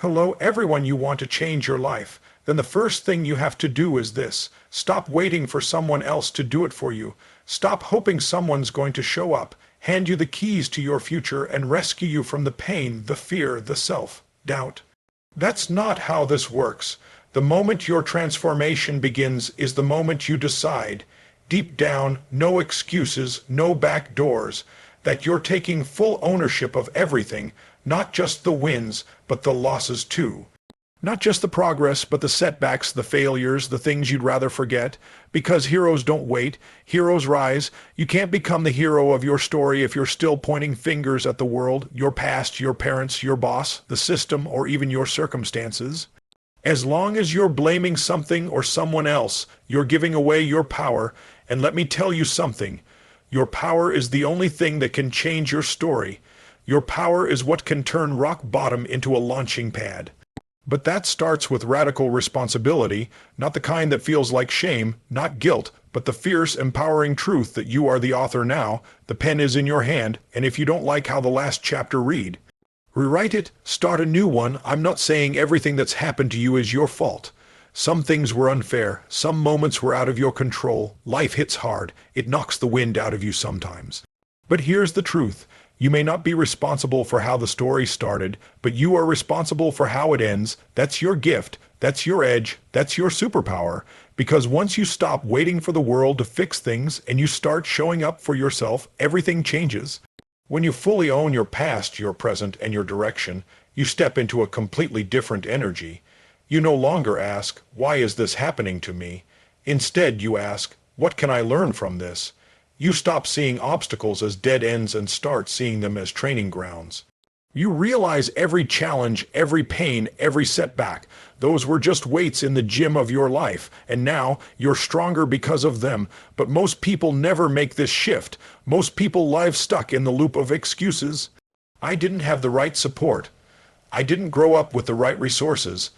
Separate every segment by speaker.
Speaker 1: Hello, everyone. You want to change your life? Then the first thing you have to do is this. Stop waiting for someone else to do it for you. Stop hoping someone's going to show up, hand you the keys to your future, and rescue you from the pain, the fear, the self-doubt. That's not how this works. The moment your transformation begins is the moment you decide, deep down, no excuses, no back doors, that you're taking full ownership of everything, not just the wins, but the losses too. Not just the progress, but the setbacks, the failures, the things you'd rather forget. Because heroes don't wait, heroes rise. You can't become the hero of your story if you're still pointing fingers at the world, your past, your parents, your boss, the system, or even your circumstances. As long as you're blaming something or someone else, you're giving away your power. And let me tell you something. Your power is the only thing that can change your story. Your power is what can turn rock bottom into a launching pad. But that starts with radical responsibility, not the kind that feels like shame, not guilt, but the fierce, empowering truth that you are the author now, the pen is in your hand, and if you don't like how the last chapter read, rewrite it, start a new one. I'm not saying everything that's happened to you is your fault. Some things were unfair, some moments were out of your control, life hits hard, it knocks the wind out of you sometimes. But here's the truth. You may not be responsible for how the story started, but you are responsible for how it ends. That's your gift, that's your edge, that's your superpower. Because once you stop waiting for the world to fix things and you start showing up for yourself, everything changes. When you fully own your past, your present, and your direction, you step into a completely different energy. You no longer ask, why is this happening to me? Instead, you ask, what can I learn from this? You stop seeing obstacles as dead ends and start seeing them as training grounds. You realize every challenge, every pain, every setback, those were just weights in the gym of your life, and now you're stronger because of them. But most people never make this shift. Most people live stuck in the loop of excuses. I didn't have the right support. I didn't grow up with the right resources.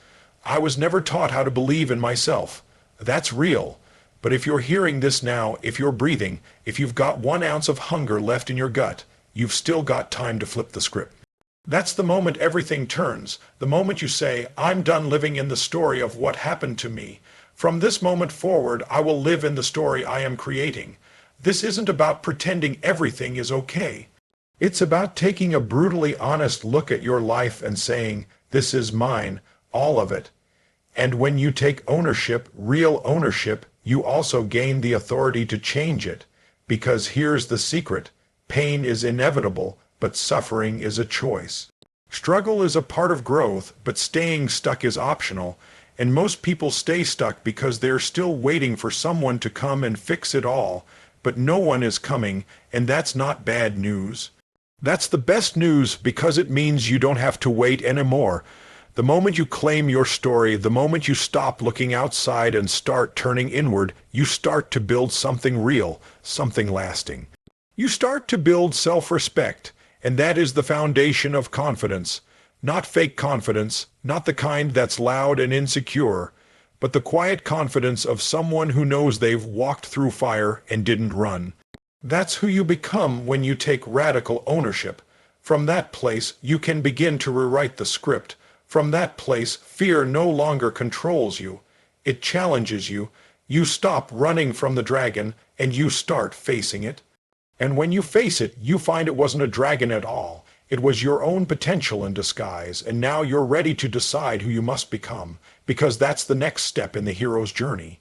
Speaker 1: I was never taught how to believe in myself. That's real. But if you're hearing this now, if you're breathing, if you've got 1 ounce of hunger left in your gut, you've still got time to flip the script. That's the moment everything turns, the moment you say, I'm done living in the story of what happened to me. From this moment forward, I will live in the story I am creating. This isn't about pretending everything is okay. It's about taking a brutally honest look at your life and saying, this is mine, all of it. And when you take ownership, real ownership, you also gain the authority to change it. Because here's the secret. Pain is inevitable, but suffering is a choice. Struggle is a part of growth, but staying stuck is optional. And most people stay stuck because they're still waiting for someone to come and fix it all. But no one is coming, and that's not bad news. That's the best news because it means you don't have to wait anymore. The moment you claim your story, the moment you stop looking outside and start turning inward, you start to build something real, something lasting. You start to build self-respect, and that is the foundation of confidence. Not fake confidence, not the kind that's loud and insecure, but the quiet confidence of someone who knows they've walked through fire and didn't run. That's who you become when you take radical ownership. From that place, you can begin to rewrite the script. From that place, fear no longer controls you. It challenges you. You stop running from the dragon, and you start facing it. And when you face it, you find it wasn't a dragon at all. It was your own potential in disguise, and now you're ready to decide who you must become, because that's the next step in the hero's journey.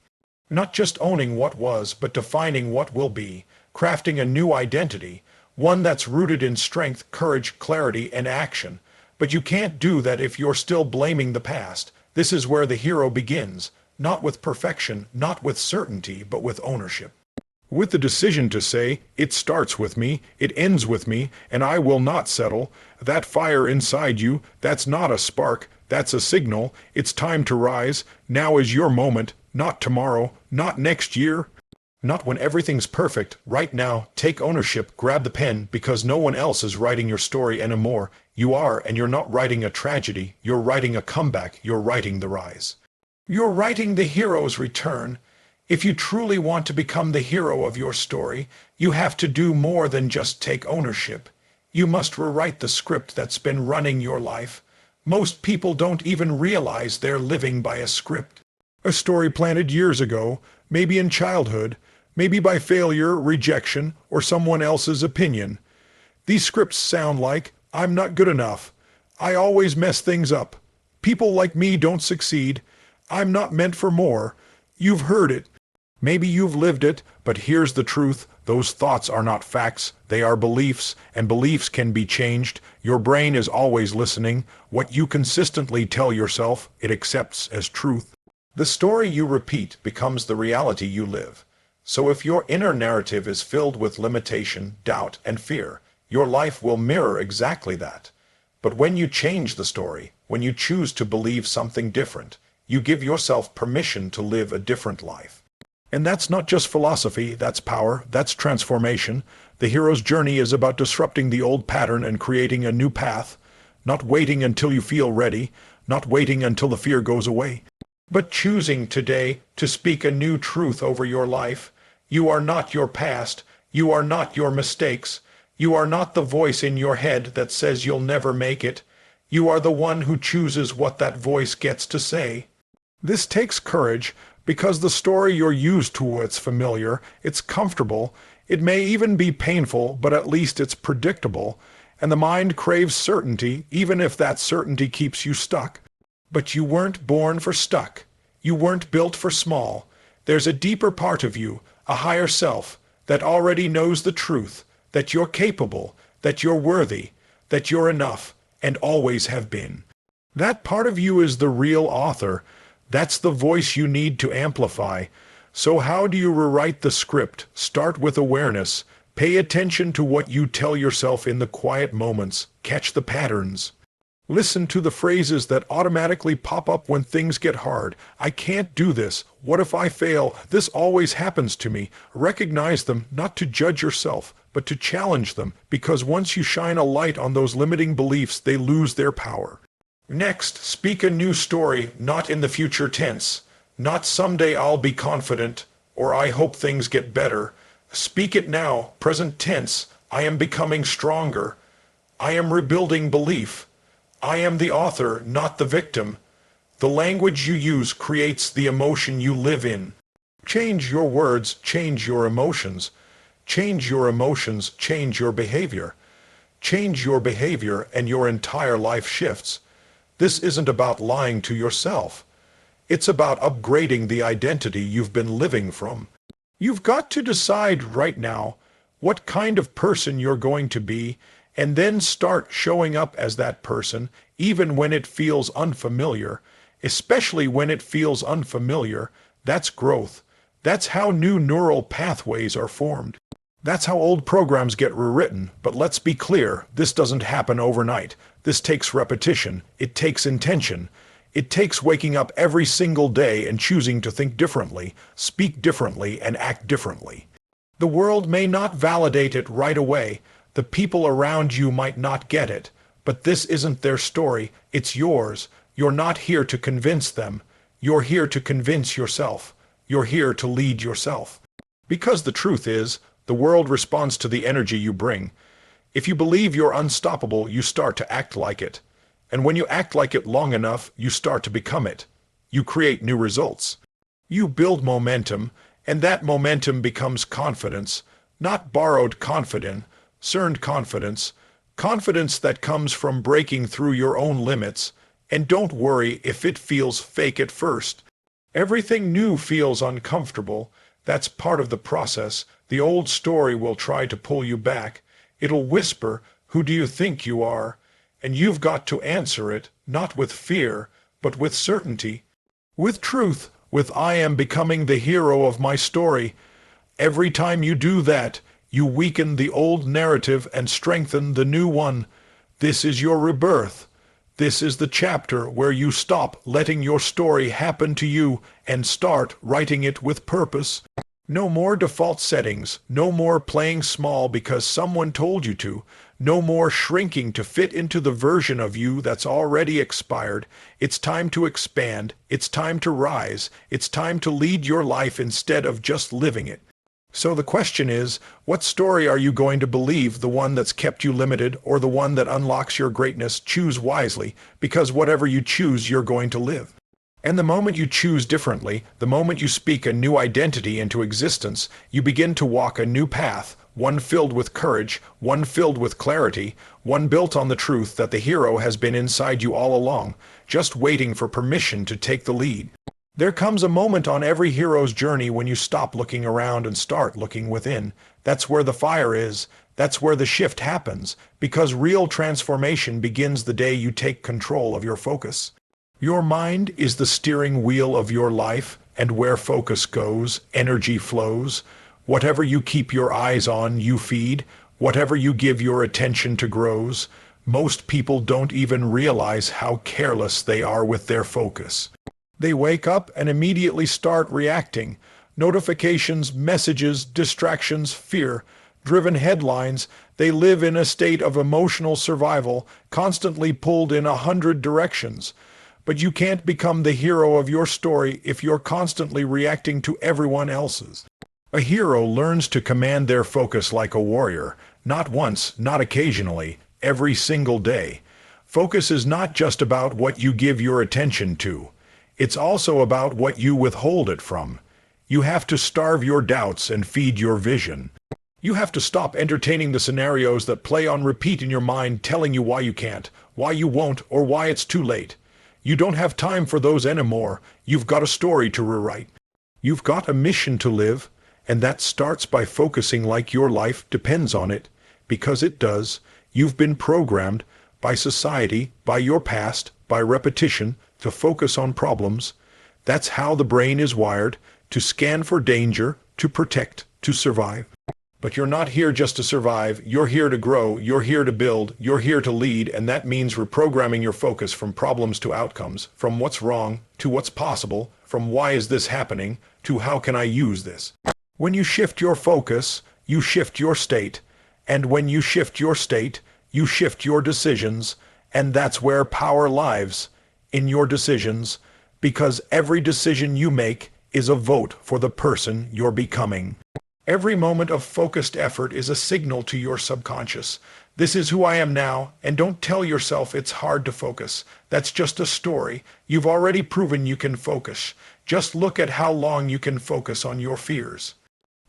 Speaker 1: Not just owning what was, but defining what will be, crafting a new identity, one that's rooted in strength, courage, clarity, and action. But you can't do that if you're still blaming the past. This is where the hero begins, not with perfection, not with certainty, but with ownership. With the decision to say, it starts with me, it ends with me, and I will not settle. That fire inside you, that's not a spark, that's a signal. It's time to rise. Now is your moment, not tomorrow, not next year. Not when everything's perfect. Right now, take ownership, grab the pen, because no one else is writing your story anymore. You are, and you're not writing a tragedy. You're writing a comeback. You're writing the rise. You're writing the hero's return. If you truly want to become the hero of your story, you have to do more than just take ownership. You must rewrite the script that's been running your life. Most people don't even realize they're living by a script. A story planted years ago, maybe in childhood, maybe by failure, rejection, or someone else's opinion. These scripts sound like, I'm not good enough. I always mess things up. People like me don't succeed. I'm not meant for more. You've heard it. Maybe you've lived it, but here's the truth. Those thoughts are not facts. They are beliefs, and beliefs can be changed. Your brain is always listening. What you consistently tell yourself, it accepts as truth. The story you repeat becomes the reality you live. So if your inner narrative is filled with limitation, doubt, and fear, your life will mirror exactly that. But when you change the story, when you choose to believe something different, you give yourself permission to live a different life. And that's not just philosophy, that's power, that's transformation. The hero's journey is about disrupting the old pattern and creating a new path, not waiting until you feel ready, not waiting until the fear goes away, but choosing today to speak a new truth over your life. You are not your past, you are not your mistakes, you are not the voice in your head that says you'll never make it. You are the one who chooses what that voice gets to say. This takes courage, because the story you're used to, it's familiar, it's comfortable, it may even be painful, but at least it's predictable, and the mind craves certainty, even if that certainty keeps you stuck. But you weren't born for stuck. You weren't built for small. There's a deeper part of you, a higher self, that already knows the truth, that you're capable, that you're worthy, that you're enough, and always have been. That part of you is the real author. That's the voice you need to amplify. So how do you rewrite the script? Start with awareness. Pay attention to what you tell yourself in the quiet moments. Catch the patterns. Listen to the phrases that automatically pop up when things get hard. I can't do this. What if I fail? This always happens to me. Recognize them, not to judge yourself, but to challenge them, because once you shine a light on those limiting beliefs, they lose their power. Next, speak a new story, not in the future tense. Not someday I'll be confident, or I hope things get better. Speak it now, present tense. I am becoming stronger. I am rebuilding belief. I am the author, not the victim. The language you use creates the emotion you live in. Change your words, change your emotions. Change your emotions, change your behavior. Change your behavior, and your entire life shifts. This isn't about lying to yourself. It's about upgrading the identity you've been living from. You've got to decide right now what kind of person you're going to be, and then start showing up as that person, even when it feels unfamiliar. Especially when it feels unfamiliar, that's growth. That's how new neural pathways are formed. That's how old programs get rewritten. But let's be clear, this doesn't happen overnight. This takes repetition. It takes intention. It takes waking up every single day and choosing to think differently, speak differently, and act differently. The world may not validate it right away. The people around you might not get it. But this isn't their story. It's yours. You're not here to convince them. You're here to convince yourself. You're here to lead yourself. Because the truth is, the world responds to the energy you bring. If you believe you're unstoppable, you start to act like it. And when you act like it long enough, you start to become it. You create new results. You build momentum, and that momentum becomes confidence, not borrowed confidence, earned confidence, confidence that comes from breaking through your own limits. And don't worry if it feels fake at first. Everything new feels uncomfortable. That's part of the process. The old story will try to pull you back. It'll whisper, "Who do you think you are?" And you've got to answer it, not with fear, but with certainty. With truth, with "I am becoming the hero of my story." Every time you do that, you weaken the old narrative and strengthen the new one. This is your rebirth. This is the chapter where you stop letting your story happen to you and start writing it with purpose. No more default settings, no more playing small because someone told you to, no more shrinking to fit into the version of you that's already expired. It's time to expand, it's time to rise, it's time to lead your life instead of just living it. So the question is, what story are you going to believe, the one that's kept you limited or the one that unlocks your greatness? Choose wisely, because whatever you choose, you're going to live. And the moment you choose differently, the moment you speak a new identity into existence, you begin to walk a new path, one filled with courage, one filled with clarity, one built on the truth that the hero has been inside you all along, just waiting for permission to take the lead. There comes a moment on every hero's journey when you stop looking around and start looking within. That's where the fire is. That's where the shift happens, because real transformation begins the day you take control of your focus. Your mind is the steering wheel of your life, and where focus goes, energy flows. Whatever you keep your eyes on, you feed. Whatever you give your attention to grows. Most people don't even realize how careless they are with their focus. They wake up and immediately start reacting. Notifications, messages, distractions, fear. Driven headlines, they live in a state of emotional survival, constantly pulled in 100 directions. But you can't become the hero of your story if you're constantly reacting to everyone else's. A hero learns to command their focus like a warrior, not once, not occasionally, every single day. Focus is not just about what you give your attention to. It's also about what you withhold it from. You have to starve your doubts and feed your vision. You have to stop entertaining the scenarios that play on repeat in your mind, telling you why you can't, why you won't, or why it's too late. You don't have time for those anymore. You've got a story to rewrite. You've got a mission to live, and that starts by focusing like your life depends on it, because it does. You've been programmed by society, by your past, by repetition, to focus on problems. That's how the brain is wired, to scan for danger, to protect, to survive. But you're not here just to survive, you're here to grow, you're here to build, you're here to lead, and that means reprogramming your focus from problems to outcomes, from what's wrong to what's possible, from why is this happening to how can I use this. When you shift your focus, you shift your state, and when you shift your state, you shift your decisions, and that's where power lies, in your decisions, because every decision you make is a vote for the person you're becoming. Every moment of focused effort is a signal to your subconscious. This is who I am now, and don't tell yourself it's hard to focus. That's just a story. You've already proven you can focus. Just look at how long you can focus on your fears.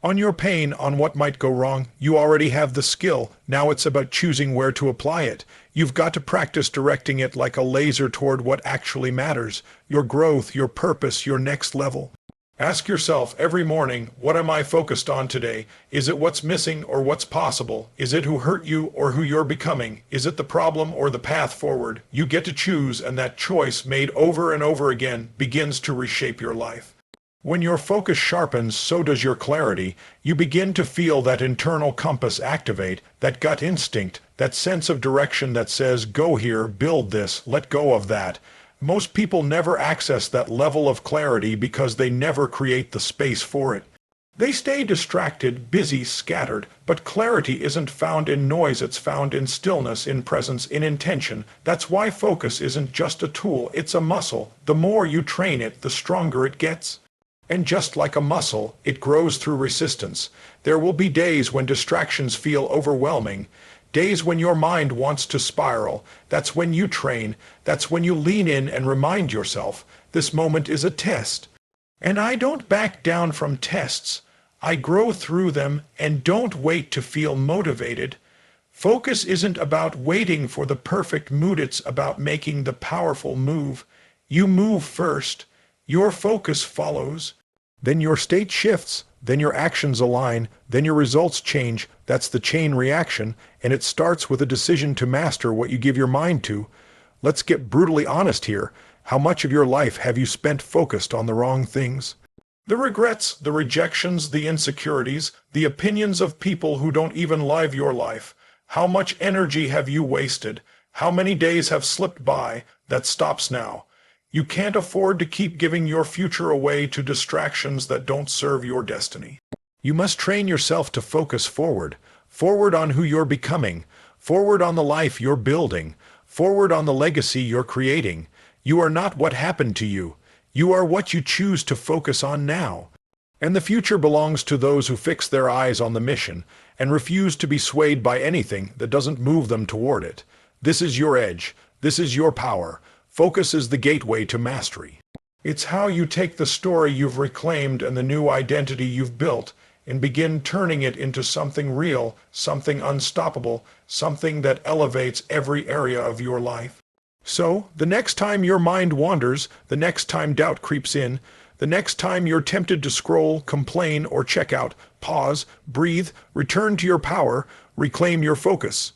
Speaker 1: On your pain, on what might go wrong. You already have the skill. Now it's about choosing where to apply it. You've got to practice directing it like a laser toward what actually matters. Your growth, your purpose, your next level. Ask yourself every morning, what am I focused on today? Is it what's missing or what's possible? Is it who hurt you or who you're becoming? Is it the problem or the path forward? You get to choose, and that choice, made over and over again, begins to reshape your life. When your focus sharpens, so does your clarity. You begin to feel that internal compass activate, that gut instinct, that sense of direction that says, go here, build this, let go of that. Most people never access that level of clarity because they never create the space for it. They stay distracted, busy, scattered, but clarity isn't found in noise, it's found in stillness, in presence, in intention. That's why focus isn't just a tool, it's a muscle. The more you train it, the stronger it gets. And just like a muscle, it grows through resistance. There will be days when distractions feel overwhelming. Days when your mind wants to spiral. That's when you train. That's when you lean in and remind yourself, this moment is a test. And I don't back down from tests. I grow through them and don't wait to feel motivated. Focus isn't about waiting for the perfect mood, it's about making the powerful move. You move first. Your focus follows. Then your state shifts. Then your actions align, then your results change. That's the chain reaction, and it starts with a decision to master what you give your mind to. Let's get brutally honest here. How much of your life have you spent focused on the wrong things? The regrets, the rejections, the insecurities, the opinions of people who don't even live your life. How much energy have you wasted? How many days have slipped by? That stops now. You can't afford to keep giving your future away to distractions that don't serve your destiny. You must train yourself to focus forward. Forward on who you're becoming. Forward on the life you're building. Forward on the legacy you're creating. You are not what happened to you. You are what you choose to focus on now. And the future belongs to those who fix their eyes on the mission and refuse to be swayed by anything that doesn't move them toward it. This is your edge. This is your power. Focus is the gateway to mastery. It's how you take the story you've reclaimed and the new identity you've built and begin turning it into something real, something unstoppable, something that elevates every area of your life. So, the next time your mind wanders, the next time doubt creeps in, the next time you're tempted to scroll, complain, or check out, pause, breathe, return to your power, reclaim your focus.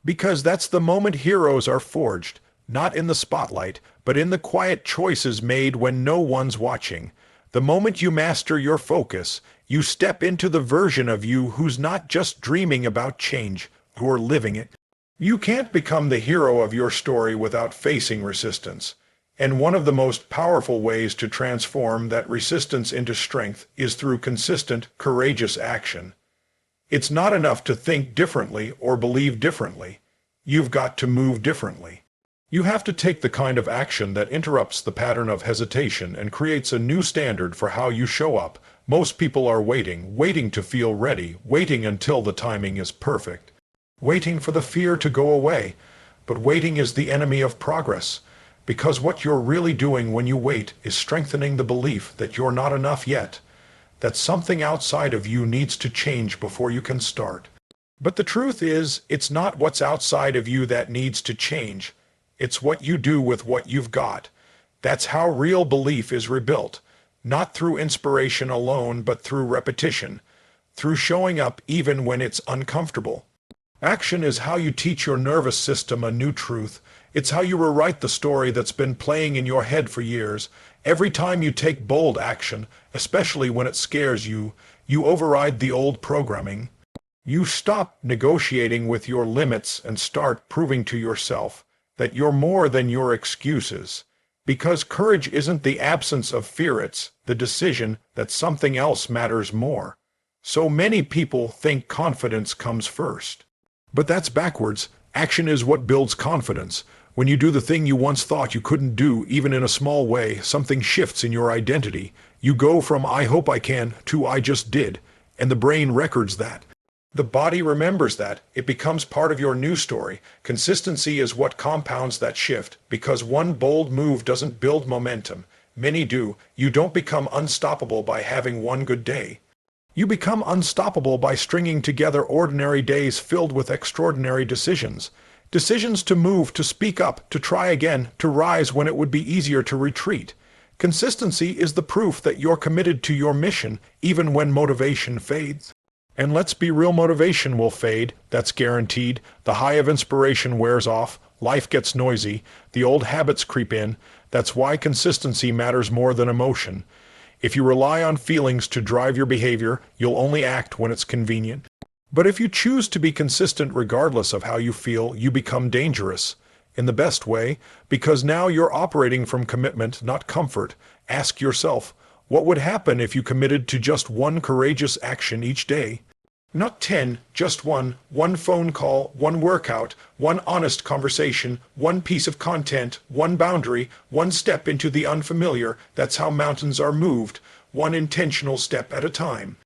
Speaker 1: Because that's the moment heroes are forged, not in the spotlight, but in the quiet choices made when no one's watching. The moment you master your focus, you step into the version of you who's not just dreaming about change, who're living it. You can't become the hero of your story without facing resistance. And one of the most powerful ways to transform that resistance into strength is through consistent, courageous action. It's not enough to think differently or believe differently. You've got to move differently. You have to take the kind of action that interrupts the pattern of hesitation and creates a new standard for how you show up. Most people are waiting to feel ready, waiting until the timing is perfect, waiting for the fear to go away. But waiting is the enemy of progress. Because what you're really doing when you wait is strengthening the belief that you're not enough yet, that something outside of you needs to change before you can start. But the truth is, it's not what's outside of you that needs to change. It's what you do with what you've got. That's how real belief is rebuilt, not through inspiration alone, but through repetition, through showing up even when it's uncomfortable. Action is how you teach your nervous system a new truth. It's how you rewrite the story that's been playing in your head for years. Every time you take bold action, especially when it scares you, you override the old programming. You stop negotiating with your limits and start proving to yourself that you're more than your excuses. Because courage isn't the absence of fear, it's the decision that something else matters more. So many people think confidence comes first. But that's backwards. Action is what builds confidence. When you do the thing you once thought you couldn't do, even in a small way, something shifts in your identity. You go from "I hope I can" to "I just did," and the brain records that. The body remembers that. It becomes part of your new story. Consistency is what compounds that shift, because one bold move doesn't build momentum. Many do. You don't become unstoppable by having one good day. You become unstoppable by stringing together ordinary days filled with extraordinary decisions. Decisions to move, to speak up, to try again, to rise when it would be easier to retreat. Consistency is the proof that you're committed to your mission, even when motivation fades. And let's be real, motivation will fade, that's guaranteed. The high of inspiration wears off, life gets noisy, the old habits creep in. That's why consistency matters more than emotion. If you rely on feelings to drive your behavior, you'll only act when it's convenient. But if you choose to be consistent regardless of how you feel, you become dangerous. In the best way, because now you're operating from commitment, not comfort. Ask yourself, what would happen if you committed to just one courageous action each day? Not 10, just one phone call, one workout, one honest conversation, one piece of content, one boundary, one step into the unfamiliar. That's how mountains are moved, one intentional step at a time.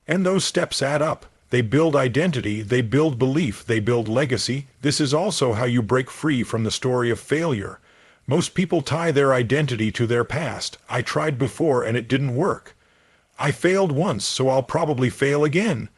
Speaker 1: And those steps add up. They build identity, they build belief, they build legacy. This is also how you break free from the story of failure. Most people tie their identity to their past. I tried before and it didn't work. I failed once, so I'll probably fail again.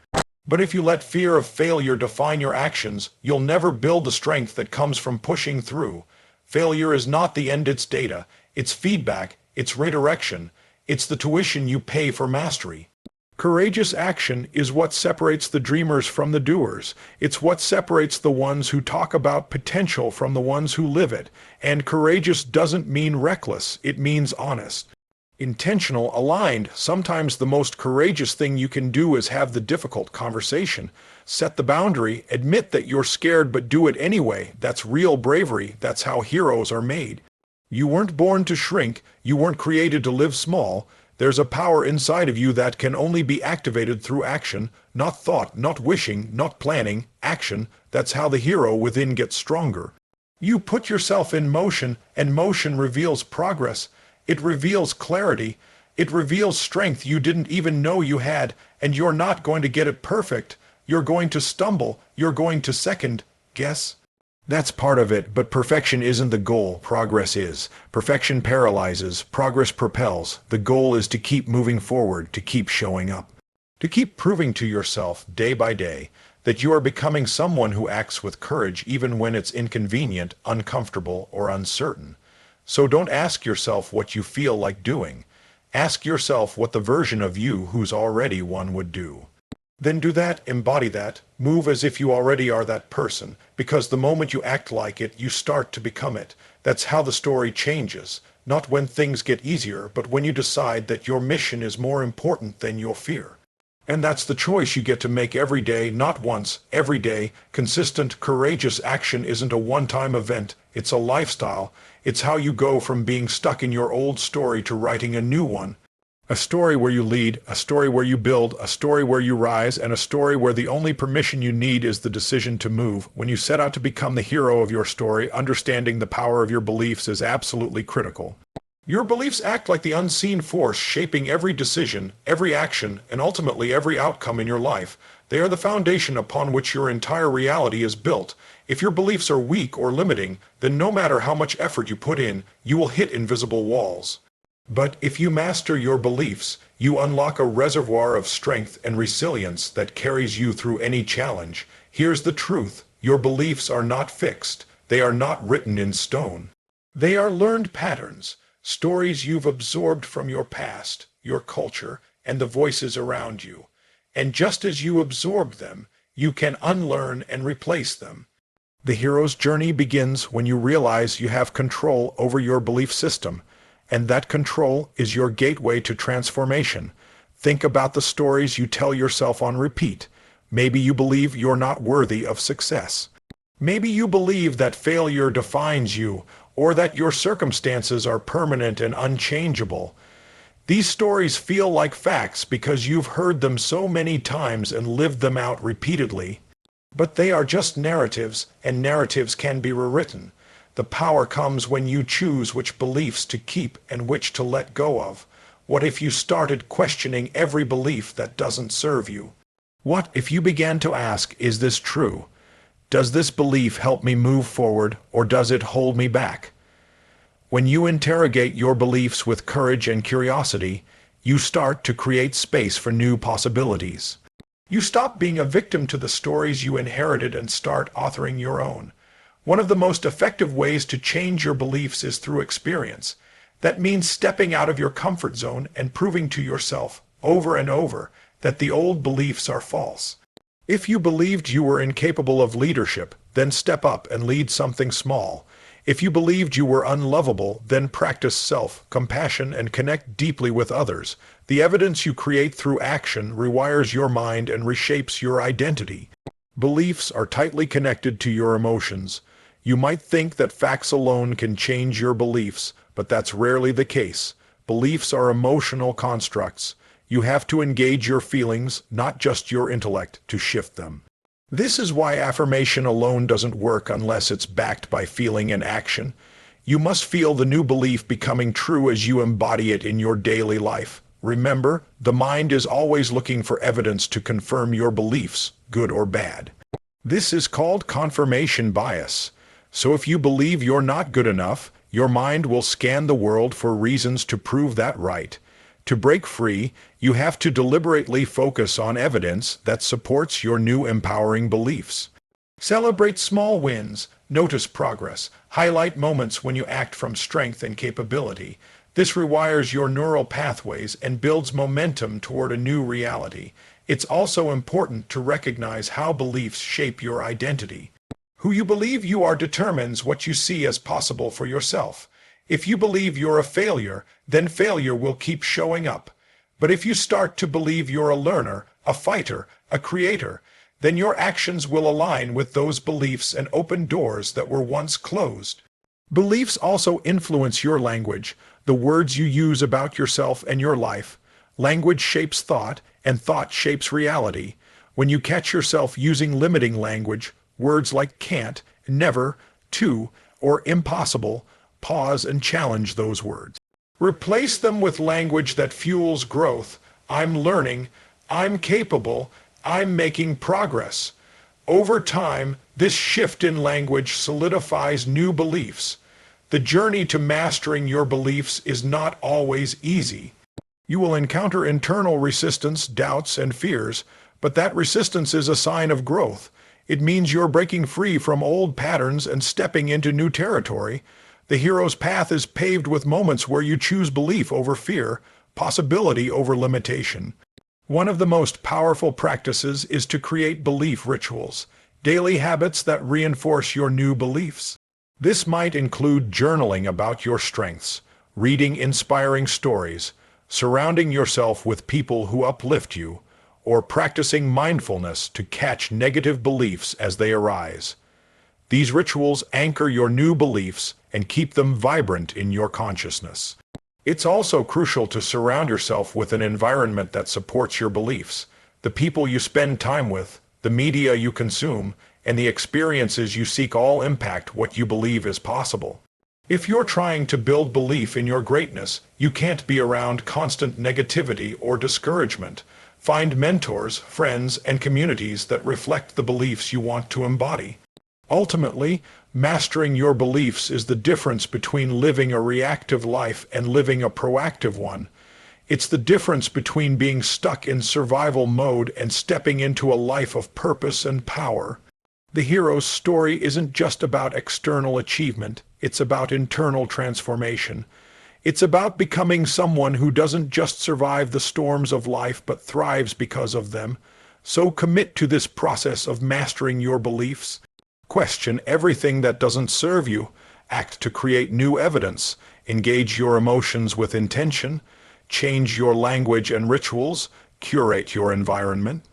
Speaker 1: But if you let fear of failure define your actions, you'll never build the strength that comes from pushing through. Failure is not the end, it's data. It's feedback, it's redirection. It's the tuition you pay for mastery. Courageous action is what separates the dreamers from the doers. It's what separates the ones who talk about potential from the ones who live it. And courageous doesn't mean reckless, it means honest. Intentional, aligned. Sometimes the most courageous thing you can do is have the difficult conversation. Set the boundary, admit that you're scared but do it anyway. That's real bravery. That's how heroes are made. You weren't born to shrink, you weren't created to live small. There's a power inside of you that can only be activated through action, not thought, not wishing, not planning, action. That's how the hero within gets stronger. You put yourself in motion, and motion reveals progress. It reveals clarity, It reveals strength you didn't even know you had, and you're not going to get it perfect. You're going to stumble. You're going to second guess. That's part of it, but perfection isn't the goal. Progress is. Perfection paralyzes. Progress propels. The goal is to keep moving forward, to keep showing up, to keep proving to yourself day by day that you are becoming someone who acts with courage even when it's inconvenient, uncomfortable, or uncertain. So don't ask yourself what you feel like doing. Ask yourself what the version of you who's already won would do. Then do that, embody that, move as if you already are that person, because the moment you act like it, you start to become it. That's how the story changes, not when things get easier, but when you decide that your mission is more important than your fear. And that's the choice you get to make every day, not once, every day. Consistent, courageous action isn't a one-time event, it's a lifestyle. It's how you go from being stuck in your old story to writing a new one. A story where you lead, a story where you build, a story where you rise, and a story where the only permission you need is the decision to move. When you set out to become the hero of your story, understanding the power of your beliefs is absolutely critical. Your beliefs act like the unseen force shaping every decision, every action, and ultimately every outcome in your life. They are the foundation upon which your entire reality is built. If your beliefs are weak or limiting, then no matter how much effort you put in, you will hit invisible walls. But if you master your beliefs, you unlock a reservoir of strength and resilience that carries you through any challenge. Here's the truth. Your beliefs are not fixed. They are not written in stone. They are learned patterns, stories you've absorbed from your past, your culture, and the voices around you. And just as you absorb them, you can unlearn and replace them. The hero's journey begins when you realize you have control over your belief system. And that control is your gateway to transformation. Think about the stories you tell yourself on repeat. Maybe you believe you're not worthy of success. Maybe you believe that failure defines you, or that your circumstances are permanent and unchangeable. These stories feel like facts because you've heard them so many times and lived them out repeatedly. But they are just narratives, and narratives can be rewritten. The power comes when you choose which beliefs to keep and which to let go of. What if you started questioning every belief that doesn't serve you? What if you began to ask, is this true? Does this belief help me move forward, or does it hold me back? When you interrogate your beliefs with courage and curiosity, you start to create space for new possibilities. You stop being a victim to the stories you inherited and start authoring your own. One of the most effective ways to change your beliefs is through experience. That means stepping out of your comfort zone and proving to yourself, over and over, that the old beliefs are false. If you believed you were incapable of leadership, then step up and lead something small. If you believed you were unlovable, then practice self-compassion and connect deeply with others. The evidence you create through action rewires your mind and reshapes your identity. Beliefs are tightly connected to your emotions. You might think that facts alone can change your beliefs, but that's rarely the case. Beliefs are emotional constructs. You have to engage your feelings, not just your intellect, to shift them. This is why affirmation alone doesn't work unless it's backed by feeling and action. You must feel the new belief becoming true as you embody it in your daily life. Remember, the mind is always looking for evidence to confirm your beliefs, good or bad. This is called confirmation bias. So if you believe you're not good enough, your mind will scan the world for reasons to prove that right. To break free, you have to deliberately focus on evidence that supports your new empowering beliefs. Celebrate small wins, notice progress, highlight moments when you act from strength and capability. This rewires your neural pathways and builds momentum toward a new reality. It's also important to recognize how beliefs shape your identity. Who you believe you are determines what you see as possible for yourself. If you believe you're a failure, then failure will keep showing up. But if you start to believe you're a learner, a fighter, a creator, then your actions will align with those beliefs and open doors that were once closed. Beliefs also influence your language, the words you use about yourself and your life. Language shapes thought, and thought shapes reality. When you catch yourself using limiting language, words like can't, never, to, or impossible, pause and challenge those words. Replace them with language that fuels growth. I'm learning. I'm capable. I'm making progress. Over time, this shift in language solidifies new beliefs. The journey to mastering your beliefs is not always easy. You will encounter internal resistance, doubts, and fears, but that resistance is a sign of growth. It means you're breaking free from old patterns and stepping into new territory. The hero's path is paved with moments where you choose belief over fear, possibility over limitation. One of the most powerful practices is to create belief rituals, daily habits that reinforce your new beliefs. This might include journaling about your strengths, reading inspiring stories, surrounding yourself with people who uplift you, or practicing mindfulness to catch negative beliefs as they arise. These rituals anchor your new beliefs and keep them vibrant in your consciousness. It's also crucial to surround yourself with an environment that supports your beliefs. The people you spend time with, the media you consume, and the experiences you seek all impact what you believe is possible. If you're trying to build belief in your greatness, you can't be around constant negativity or discouragement. Find mentors, friends, and communities that reflect the beliefs you want to embody. Ultimately, mastering your beliefs is the difference between living a reactive life and living a proactive one. It's the difference between being stuck in survival mode and stepping into a life of purpose and power. The hero's story isn't just about external achievement, it's about internal transformation. It's about becoming someone who doesn't just survive the storms of life but thrives because of them. So commit to this process of mastering your beliefs. Question everything that doesn't serve you. Act to create new evidence. Engage your emotions with intention. Change your language and rituals. Curate your environment.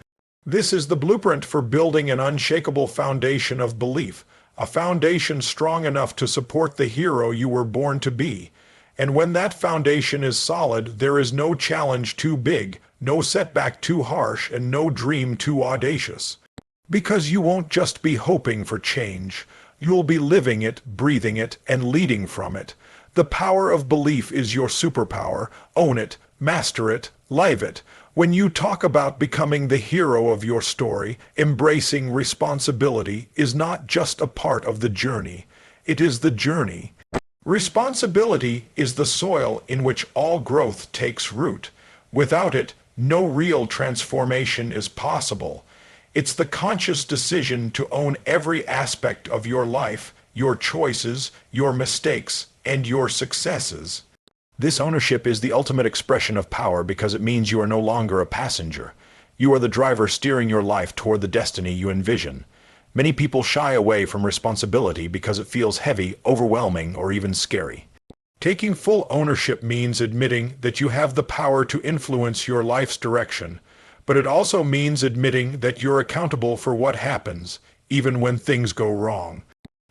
Speaker 1: This is the blueprint for building an unshakable foundation of belief, a foundation strong enough to support the hero you were born to be. And when that foundation is solid, there is no challenge too big, no setback too harsh, and no dream too audacious. Because you won't just be hoping for change, you'll be living it, breathing it, and leading from it. The power of belief is your superpower. Own it, master it, live it. When you talk about becoming the hero of your story, embracing responsibility is not just a part of the journey. It is the journey. Responsibility is the soil in which all growth takes root. Without it, no real transformation is possible. It's the conscious decision to own every aspect of your life, your choices, your mistakes, and your successes. This ownership is the ultimate expression of power because it means you are no longer a passenger. You are the driver steering your life toward the destiny you envision. Many people shy away from responsibility because it feels heavy, overwhelming, or even scary. Taking full ownership means admitting that you have the power to influence your life's direction, but it also means admitting that you're accountable for what happens, even when things go wrong.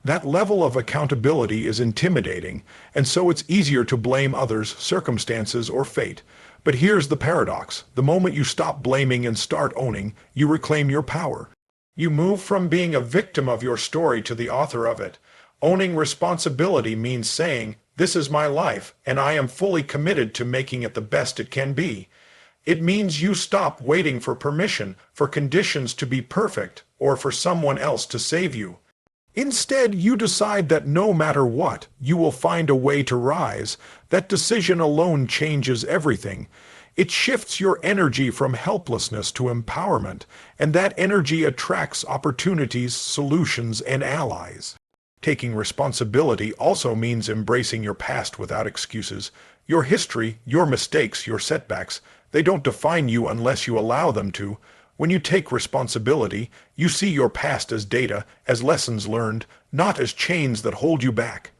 Speaker 1: That level of accountability is intimidating, and so it's easier to blame others, circumstances, or fate. But here's the paradox. The moment you stop blaming and start owning, you reclaim your power. You move from being a victim of your story to the author of it. Owning responsibility means saying, "This is my life, and I am fully committed to making it the best it can be." It means you stop waiting for permission, for conditions to be perfect, or for someone else to save you. Instead, you decide that no matter what, you will find a way to rise. That decision alone changes everything. It shifts your energy from helplessness to empowerment, and that energy attracts opportunities, solutions, and allies. Taking responsibility also means embracing your past without excuses. Your history, your mistakes, your setbacks, they don't define you unless you allow them to. When you take responsibility, you see your past as data, as lessons learned, not as chains that hold you back.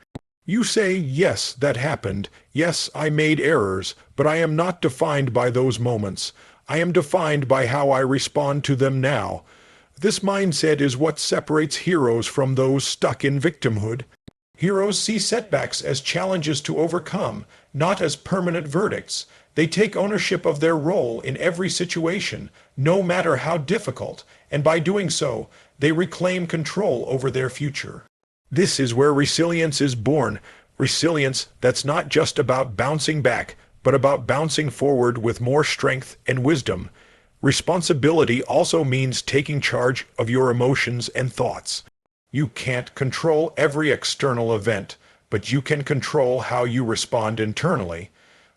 Speaker 1: You say, "Yes, that happened. Yes, I made errors, but I am not defined by those moments. I am defined by how I respond to them now." This mindset is what separates heroes from those stuck in victimhood. Heroes see setbacks as challenges to overcome, not as permanent verdicts. They take ownership of their role in every situation, no matter how difficult, and by doing so, they reclaim control over their future. This is where resilience is born. Resilience, that's not just about bouncing back, but about bouncing forward with more strength and wisdom. Responsibility also means taking charge of your emotions and thoughts. You can't control every external event, but you can control how you respond internally.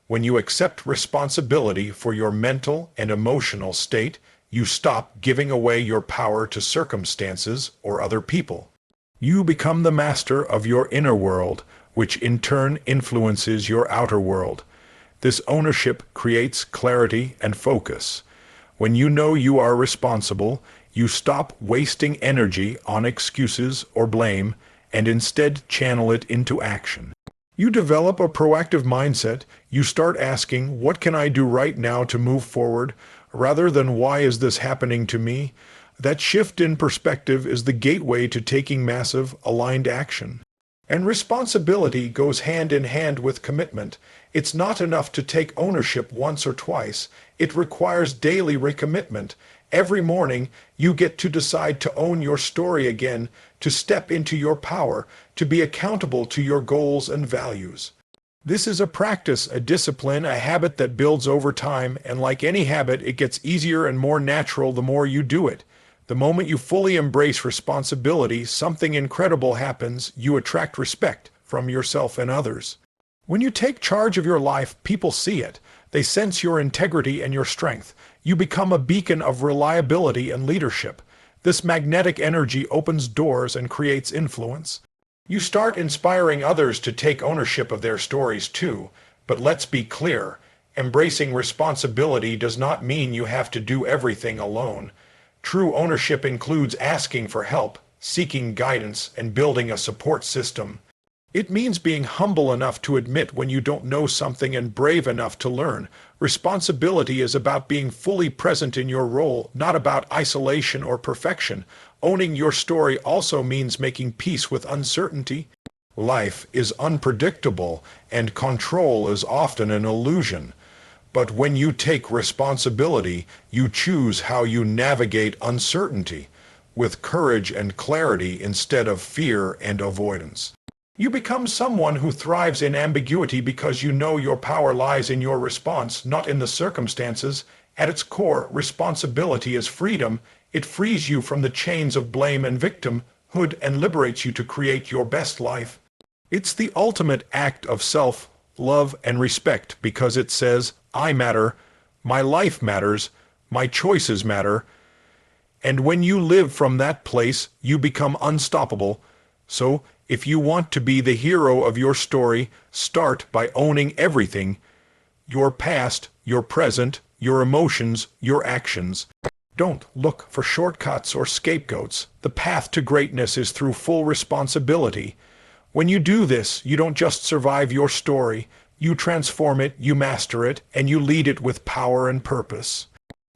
Speaker 1: When you accept responsibility for your mental and emotional state, you stop giving away your power to circumstances or other people. You become the master of your inner world, which in turn influences your outer world. This ownership creates clarity and focus. When you know you are responsible, you stop wasting energy on excuses or blame and instead channel it into action. You develop a proactive mindset. You start asking, what can I do right now to move forward, rather than why is this happening to me? That shift in perspective is the gateway to taking massive, aligned action. And responsibility goes hand in hand with commitment. It's not enough to take ownership once or twice. It requires daily recommitment. Every morning, you get to decide to own your story again, to step into your power, to be accountable to your goals and values. This is a practice, a discipline, a habit that builds over time, and like any habit, it gets easier and more natural the more you do it. The moment you fully embrace responsibility, something incredible happens. You attract respect from yourself and others. When you take charge of your life, people see it. They sense your integrity and your strength. You become a beacon of reliability and leadership. This magnetic energy opens doors and creates influence. You start inspiring others to take ownership of their stories too. But let's be clear, embracing responsibility does not mean you have to do everything alone. True ownership includes asking for help, seeking guidance, and building a support system. It means being humble enough to admit when you don't know something and brave enough to learn. Responsibility is about being fully present in your role, not about isolation or perfection. Owning your story also means making peace with uncertainty. Life is unpredictable, and control is often an illusion. But when you take responsibility, you choose how you navigate uncertainty, with courage and clarity instead of fear and avoidance. You become someone who thrives in ambiguity because you know your power lies in your response, not in the circumstances. At its core, responsibility is freedom. It frees you from the chains of blame and victimhood and liberates you to create your best life. It's the ultimate act of self-love and respect because it says, I matter, my life matters, my choices matter, and when you live from that place, you become unstoppable. So, if you want to be the hero of your story, start by owning everything: your past, your present, your emotions, your actions. Don't look for shortcuts or scapegoats. The path to greatness is through full responsibility. When you do this, you don't just survive your story. You transform it, you master it, and you lead it with power and purpose.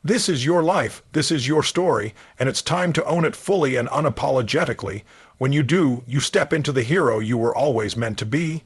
Speaker 1: This is your life, this is your story, and it's time to own it fully and unapologetically. When you do, you step into the hero you were always meant to be.